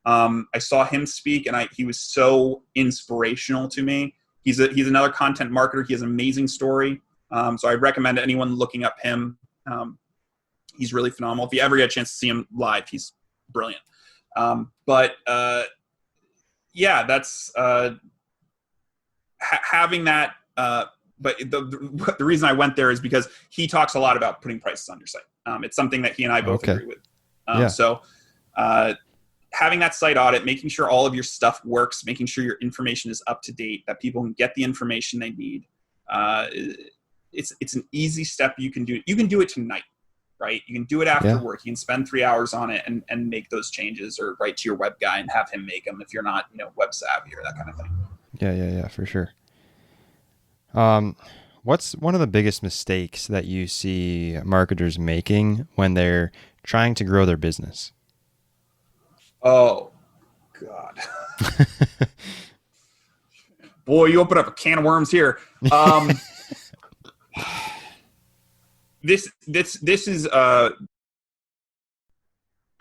I saw him speak, and he was so inspirational to me. He's another content marketer. He has an amazing story. So I recommend anyone looking up him. He's really phenomenal. If you ever get a chance to see him live, he's brilliant. That's having that. But the reason I went there is because he talks a lot about putting prices on your site. It's something that he and I both agree with. So having that site audit, making sure all of your stuff works, making sure your information is up to date, that people can get the information they need. It's an easy step you can do. You can do it tonight, right? You can do it after work. You can spend 3 hours on it and make those changes, or write to your web guy and have him make them if you're not, web savvy or that kind of thing. Yeah, for sure. What's one of the biggest mistakes that you see marketers making when they're trying to grow their business? Oh, God. Boy, you open up a can of worms here. This is I'm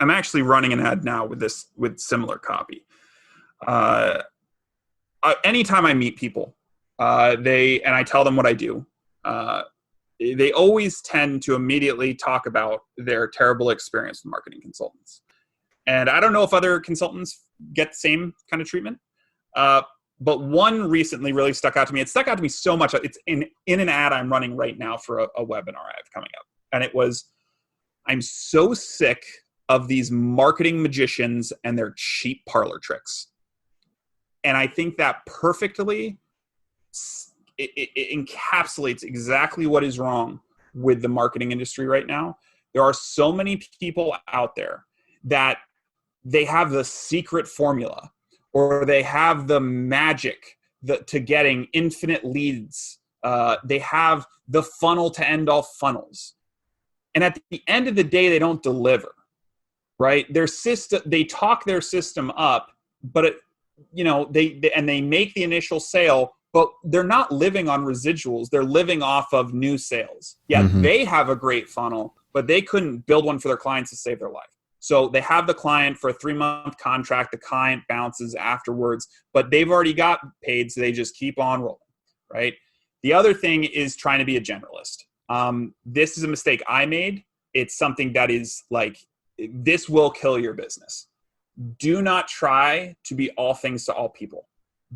actually running an ad now with similar copy. Anytime I meet people, I tell them what I do, they always tend to immediately talk about their terrible experience with marketing consultants. And I don't know if other consultants get the same kind of treatment. But one recently really stuck out to me. It stuck out to me so much. It's in an ad I'm running right now for a webinar I have coming up. And it was, I'm so sick of these marketing magicians and their cheap parlor tricks. And I think that perfectly it encapsulates exactly what is wrong with the marketing industry right now. There are so many people out there that they have the secret formula, or they have the magic to getting infinite leads. They have the funnel to end all funnels. And at the end of the day, they don't deliver, right? Their system, they talk their system up, but they make the initial sale, but they're not living on residuals. They're living off of new sales. Yeah, they have a great funnel, but they couldn't build one for their clients to save their life. So they have the client for a 3-month contract. The client bounces afterwards, but they've already got paid, so they just keep on rolling, right? The other thing is trying to be a generalist. This is a mistake I made. It's something that is like, this will kill your business. Do not try to be all things to all people.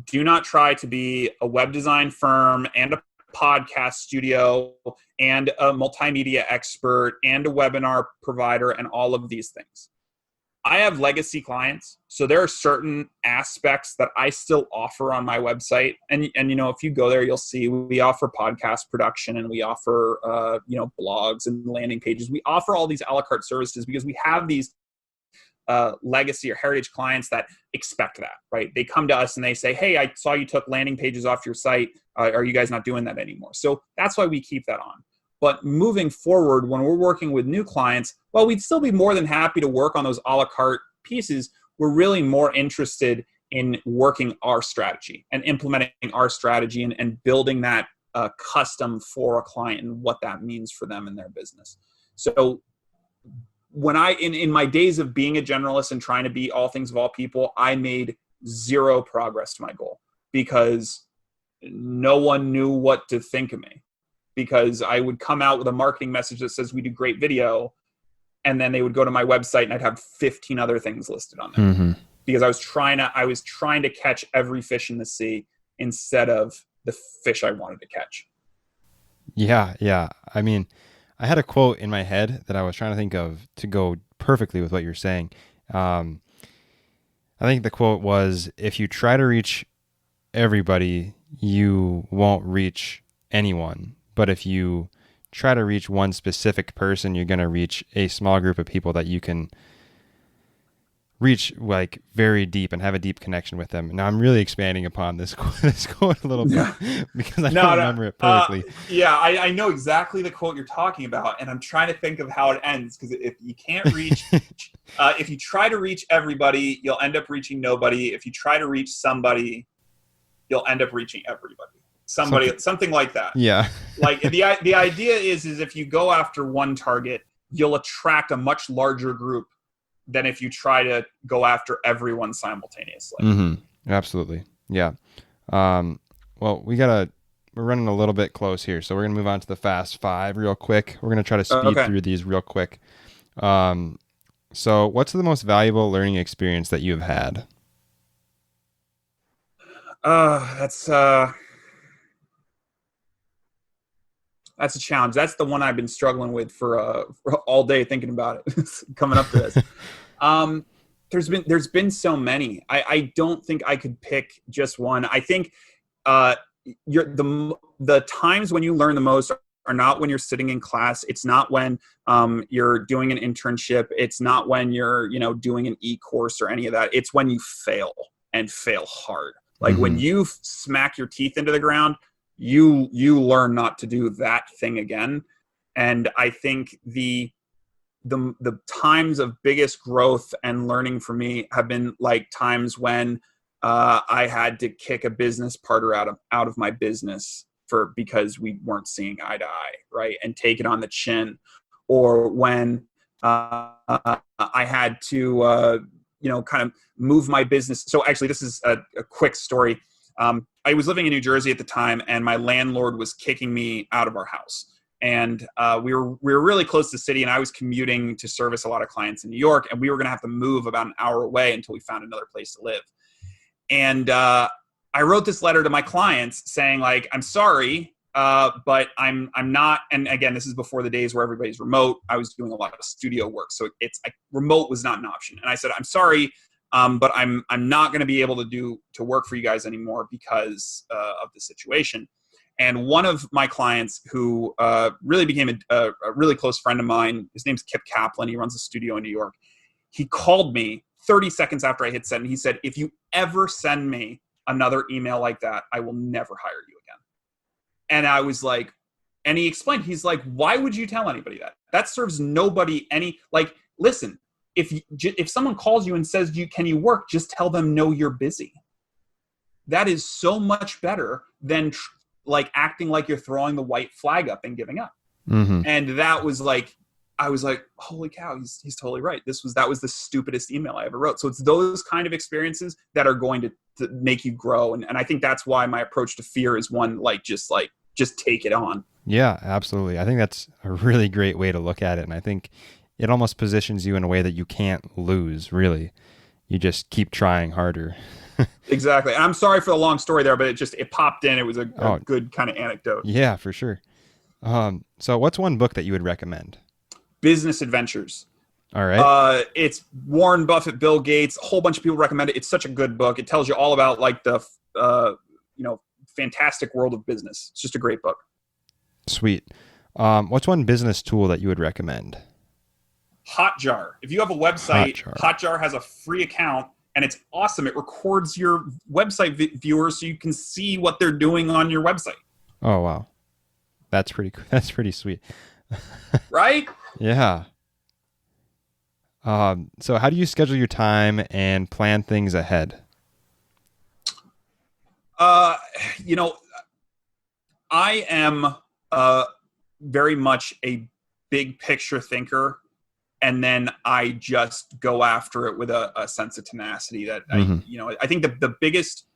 Do not try to be a web design firm and a podcast studio and a multimedia expert and a webinar provider and all of these things. I have legacy clients, so there are certain aspects that I still offer on my website. And if you go there, you'll see we offer podcast production, and we offer blogs and landing pages. We offer all these a la carte services because we have these legacy or heritage clients that expect that, right? They come to us and they say, hey, I saw you took landing pages off your site. Are you guys not doing that anymore? So that's why we keep that on. But moving forward, when we're working with new clients, well, we'd still be more than happy to work on those a la carte pieces. We're really more interested in working our strategy and implementing our strategy and building that custom for a client and what that means for them and their business. So when in my days of being a generalist and trying to be all things of all people, I made zero progress to my goal because no one knew what to think of me. Because I would come out with a marketing message that says we do great video, and then they would go to my website and I'd have 15 other things listed on there. Because I was trying to catch every fish in the sea instead of the fish I wanted to catch. Yeah. I mean, I had a quote in my head that I was trying to think of to go perfectly with what you're saying. I think the quote was, if you try to reach everybody, you won't reach anyone. But if you try to reach one specific person, you're going to reach a small group of people that you can reach like very deep and have a deep connection with them. Now I'm really expanding upon this quote a little bit because I don't remember it perfectly. I know exactly the quote you're talking about, and I'm trying to think of how it ends, because if you can't reach, if you try to reach everybody, you'll end up reaching nobody. If you try to reach somebody, you'll end up reaching everybody. Something like that. Yeah. Like the idea is if you go after one target, you'll attract a much larger group than if you try to go after everyone simultaneously. Mm-hmm. Absolutely. Yeah. Well, we're running a little bit close here, so we're going to move on to the fast five real quick. We're going to try to speed through these real quick. So what's the most valuable learning experience that you've had? That's a challenge. That's the one I've been struggling with for all day, thinking about it, coming up to this. There's been so many. I don't think I could pick just one. I think the times when you learn the most are not when you're sitting in class. It's not when you're doing an internship. It's not when you're doing an e-course or any of that. It's when you fail, and fail hard. Like when you smack your teeth into the ground, you learn not to do that thing again. And I think the times of biggest growth and learning for me have been like times when I had to kick a business partner out of my business because we weren't seeing eye to eye, right? And take it on the chin. Or when I had to kind of move my business. So actually, this is a quick story. I was living in New Jersey at the time, and my landlord was kicking me out of our house. And we were really close to the city, and I was commuting to service a lot of clients in New York, and we were going to have to move about an hour away until we found another place to live. And I wrote this letter to my clients saying, like, I'm sorry, but I'm not. And again, this is before the days where everybody's remote. I was doing a lot of studio work, so remote was not an option. And I said, I'm sorry, but I'm not going to be able to work for you guys anymore because of the situation. And one of my clients who really became a really close friend of mine, his name's Kip Kaplan. He runs a studio in New York. He called me 30 seconds after I hit send, and he said, if you ever send me another email like that, I will never hire you again. And I was like, and he explained, he's like, why would you tell anybody that? That serves nobody any, like, listen, if someone calls you and says, can you work, just tell them, no, you're busy. That is so much better than like acting like you're throwing the white flag up and giving up. Mm-hmm. And that was like, I was like, holy cow, he's totally right. That was the stupidest email I ever wrote. So it's those kind of experiences that are going to make you grow. And I think that's why my approach to fear is one, just take it on. Yeah, absolutely. I think that's a really great way to look at it. And I think it almost positions you in a way that you can't lose, really. You just keep trying harder. Exactly. I'm sorry for the long story there, but it popped in. It was a good kind of anecdote. Yeah, for sure. So what's one book that you would recommend? Business Adventures. All right. It's Warren Buffett, Bill Gates, a whole bunch of people recommend it. It's such a good book. It tells you all about like the fantastic world of business. It's just a great book. Sweet. What's one business tool that you would recommend? Hotjar. If you have a website, Hotjar has a free account, and it's awesome. It records your website viewers so you can see what they're doing on your website. Oh, wow. That's pretty sweet. Right? Yeah. So how do you schedule your time and plan things ahead? I am very much a big picture thinker, and then I just go after it with a sense of tenacity that I think the biggest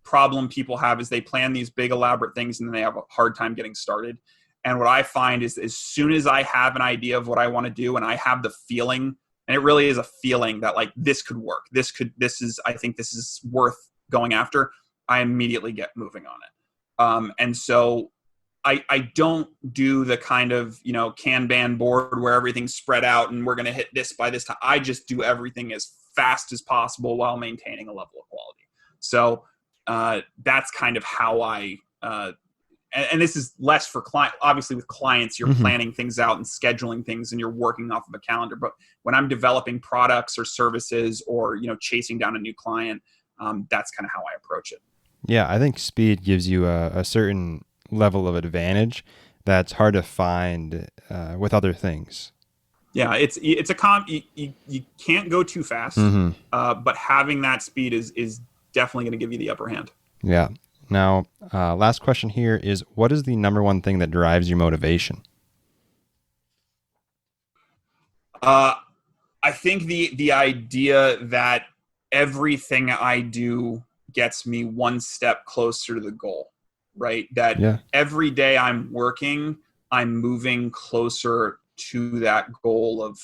problem people have is they plan these big elaborate things and then they have a hard time getting started. And what I find is as soon as I have an idea of what I want to do and I have the feeling, and it really is a feeling that like this could work, I think this is worth going after, I immediately get moving on it. And so I don't do the kind of, Kanban board where everything's spread out and we're going to hit this by this time. I just do everything as fast as possible while maintaining a level of quality. So that's kind of how I, and this is less for client. Obviously with clients, you're planning things out and scheduling things and you're working off of a calendar. But when I'm developing products or services or, chasing down a new client, that's kind of how I approach it. Yeah, I think speed gives you a certain level of advantage that's hard to find with other things. Yeah, it's you can't go too fast, but having that speed is definitely going to give you the upper hand. Yeah. Now, last question here is, what is the number one thing that drives your motivation? I think the idea that everything I do gets me one step closer to the goal, right? That every day I'm working, I'm moving closer to that goal of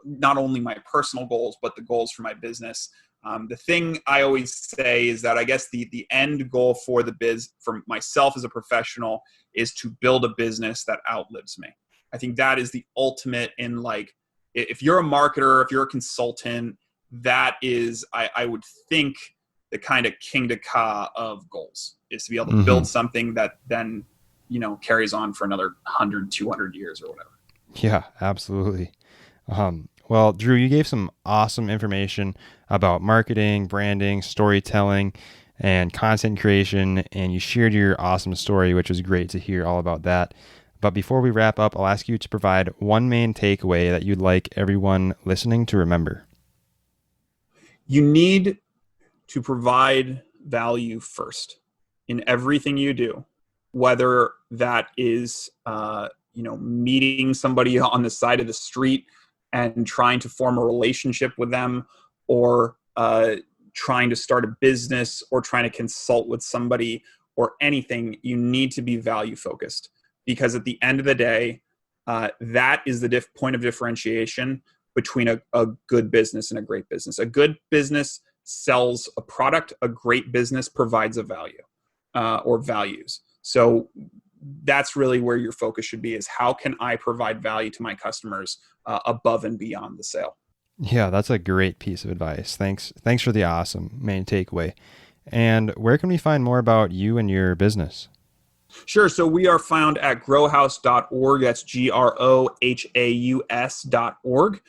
not only my personal goals, but the goals for my business. The thing I always say is that I guess the end goal for for myself as a professional is to build a business that outlives me. I think that is the ultimate in, like, if you're a marketer, if you're a consultant, that is, I would think, the kind of Kingdoka of goals, is to be able to build something that then, carries on for another 100, 200 years or whatever. Yeah, absolutely. Well, Drew, you gave some awesome information about marketing, branding, storytelling, and content creation, and you shared your awesome story, which was great to hear all about that. But before we wrap up, I'll ask you to provide one main takeaway that you'd like everyone listening to remember. You need to provide value first in everything you do, whether that is, meeting somebody on the side of the street and trying to form a relationship with them, or trying to start a business, or trying to consult with somebody, or anything. You need to be value focused, because at the end of the day, that is the point of differentiation between a good business and a great business. A good business sells a product. A great business provides a value or values. So that's really where your focus should be, is how can I provide value to my customers above and beyond the sale? Yeah, that's a great piece of advice. Thanks for the awesome main takeaway. And where can we find more about you and your business? Sure. So we are found at growhaus.org. That's GROHAUS.org.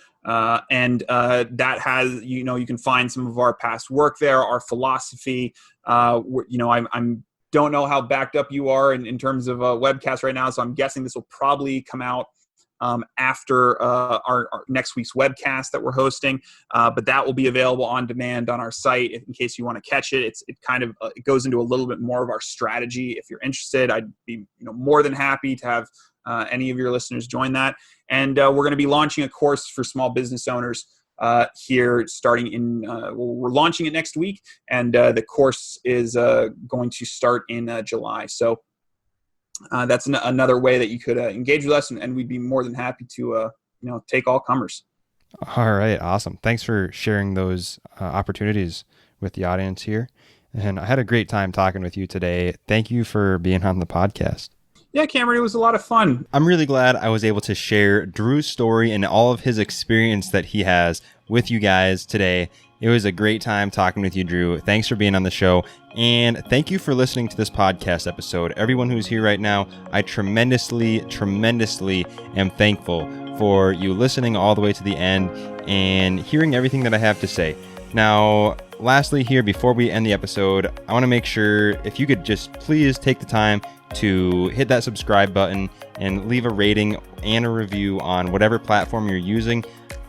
And that has, you can find some of our past work there, our philosophy. I'm don't know how backed up you are in terms of a webcast right now. So I'm guessing this will probably come out after our next week's webcast that we're hosting. But that will be available on demand on our site in case you want to catch it. It goes into a little bit more of our strategy. If you're interested, I'd be more than happy to have any of your listeners join that. And we're going to be launching a course for small business owners here starting in, we're launching it next week. And the course is going to start in July. So that's another way that you could engage with us, and we'd be more than happy to take all comers. All right, awesome. Thanks for sharing those opportunities with the audience here. And I had a great time talking with you today. Thank you for being on the podcast. Yeah, Cameron, it was a lot of fun. I'm really glad I was able to share Drew's story and all of his experience that he has with you guys today. It was a great time talking with you, Drew. Thanks for being on the show. And thank you for listening to this podcast episode. Everyone who's here right now, I tremendously am thankful for you listening all the way to the end and hearing everything that I have to say. Now, lastly here, before we end the episode, I want to make sure if you could just please take the time to hit that subscribe button and leave a rating and a review on whatever platform you're using.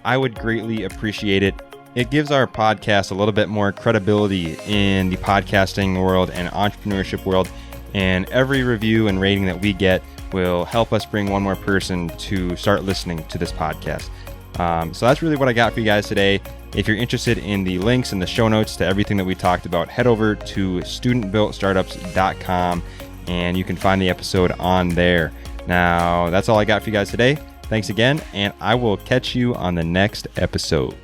I would greatly appreciate it. It gives our podcast a little bit more credibility in the podcasting world and entrepreneurship world, and every review and rating that we get will help us bring one more person to start listening to this podcast. So that's really what I got for you guys today. If you're interested in the links and the show notes to everything that we talked about, head over to studentbuiltstartups.com and you can find the episode on there. Now, that's all I got for you guys today. Thanks again, and I will catch you on the next episode.